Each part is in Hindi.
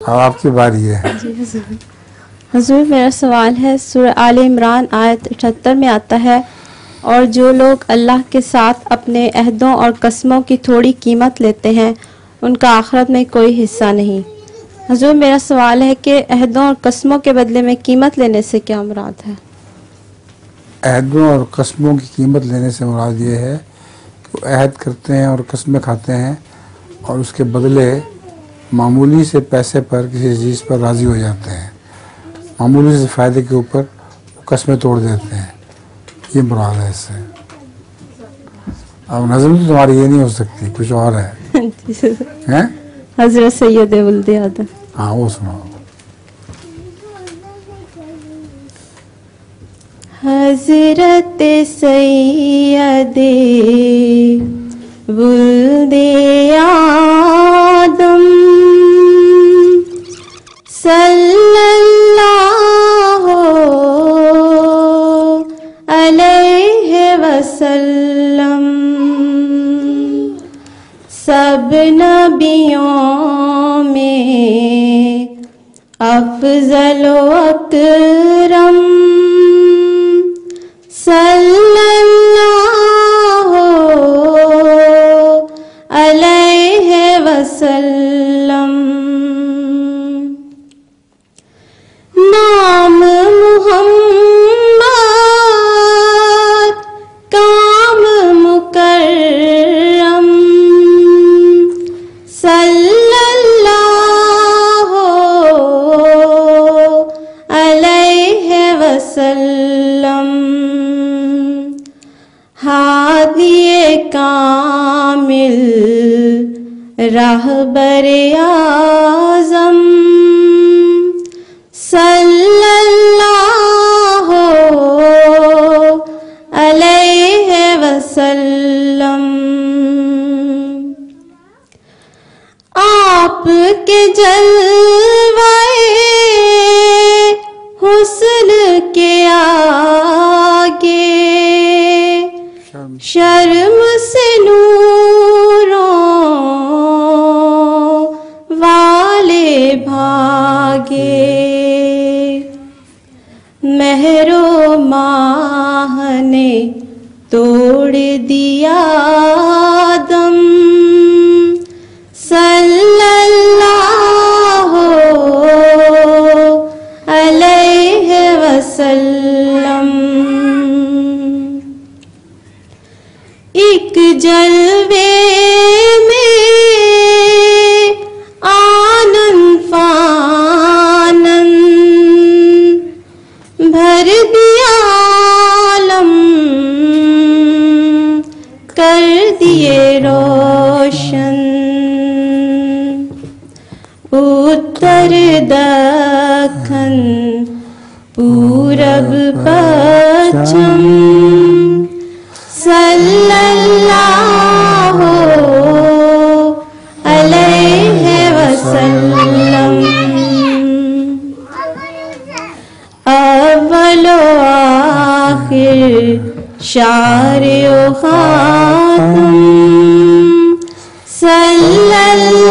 अब आपकी बारी है। जी हुजूर, मेरा सवाल है, सूरह आले इमरान आयत 78 में आता है, और जो लोग अल्लाह के साथ अपने अहदों और कस्मों की थोड़ी कीमत लेते हैं उनका आखिरत में कोई हिस्सा नहीं। हुजूर, मेरा सवाल है कि अहदों और कस्मों के बदले में कीमत लेने से क्या मुराद है? अहदों और कस्मों की कीमत लेने से मुराद ये है कि वो अहद करते हैं और कस्में खाते हैं और उसके बदले मामूली से पैसे पर किसी चीज़ पर राज़ी हो जाते हैं, मामूली से फ़ायदे के ऊपर कस्में तोड़ देते हैं, ये मुराद है इससे। अब नज़म तो तुम्हारी ये नहीं हो सकती, कुछ और है। हैं? हज़रत सैयद वल्द आदम। हाँ, वो सुनाओ। हज़रत सैयद वल्द आदम सल्लल्लाहु अलैहि वसल्लम सब नबियों में अफजल व अकरम सल्लल्लाहु अलैहि वसल्लम। नाम मुहम्मद काम मुकर्रम सल्लल्लाहु अलैहि वसल्लम। हादिए कामिल रहबरे आज़म सल्लल्लाहु अलैहि वसल्लम। आपके जलवाए हुस्न के आगे शर्म से नूरों वाले भागे। महरो माह ने तोड़ दिया दम सल्लल्लाहु अलैहि वसल्लम। एक जलवे में आनन फानन भर दिया आलम कर दिए रोशन। उत्तर दखन पूरब पश्चिम सल्लल्लाहु अलैहि वसल्लम। अव्वलो आखिर शारियो खातम सल्लल्लाहु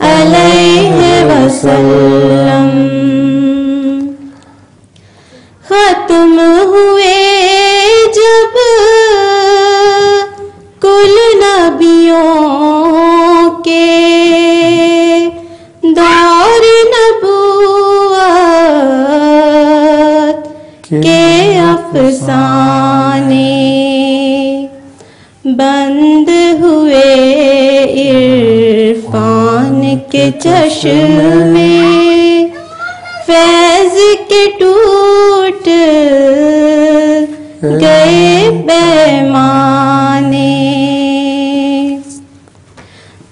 अलैहि वसल्लम। खत्म हुए जब कुल नबियों के दौर नबूवत के अफसाने बंद हुए इरफान के चश्मे फैज के टूट गए पैमाने।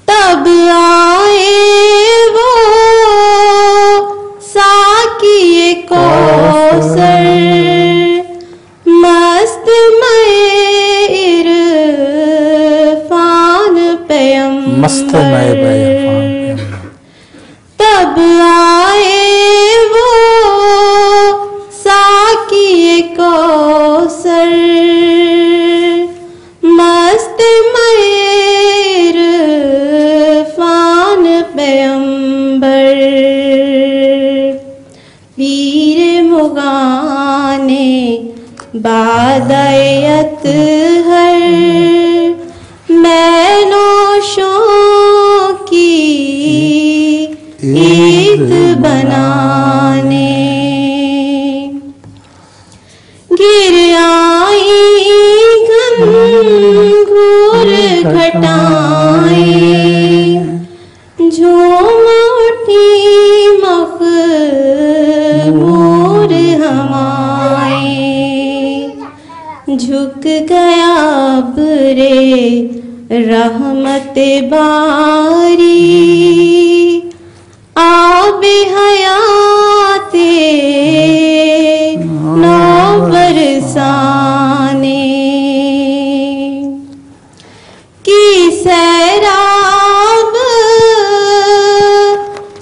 तब आए वो साकिए कौसर मस्त मए इरफान पैगंबर। तब आए वो साकिए कौसर मस्त मए इरफान बादयत हर मैनोशों की ईद बनाने गिर आई घनघोर घटाएं झूम उठी मखमूर हवाएं झुक गया बरे रहमत बारी आबे हयाते नौ बरसाने की सैराब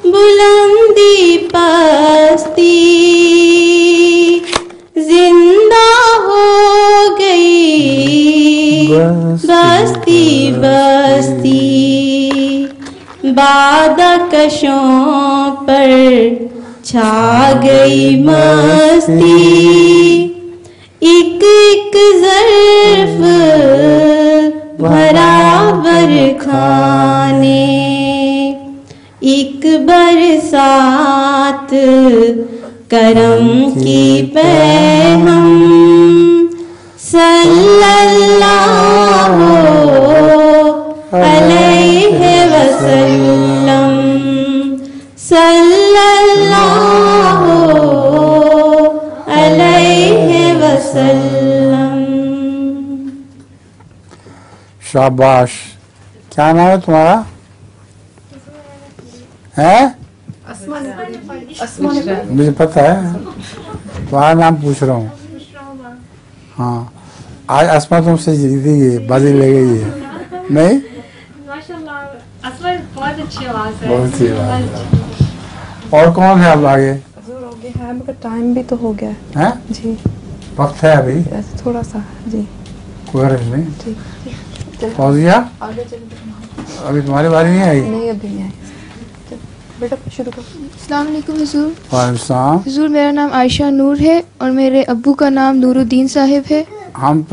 बुलंदी पस्ती जिंदा हो गई बस्ती बस्ती बादकशों पर छा गई मस्ती एक एक ज़र्फ़ बराबर खाने एक बरसात करम की पैहम सल्लल्लाहु अलैहि वसल्लम सल्लल्लाहु अलैहि वसल्लम। शाबाश। क्या नाम है तुम्हारा? है? मुझे पता है, तुम्हारा नाम पूछ रहा हूँ। हाँ, आज अस्मा तुमसे जीती है, बाजी ले गई है। नहीं? माशाल्लाह, बहुत अच्छी आवाज़ है। बहुत अच्छी आवाज़ है। और कौन है अब आगे? ज़रूर हो गया है, मगर टाइम भी तो हो गया है? जी। वक्त है अभी? थोड़ा सा जी। कोई हर्ज नहीं। ठीक। फौजिया, आगे चलिए। अभी तुम्हारी बारी नहीं आई? नहीं, अभी नहीं आई। बेटा शुरू करो। अस्सलाम वालेकुम हुजूर। वालेकुम सलाम। हुजूर, मेरा नाम आयशा नूर है और मेरे अब्बू का नाम नूरुद्दीन साहिब है। हम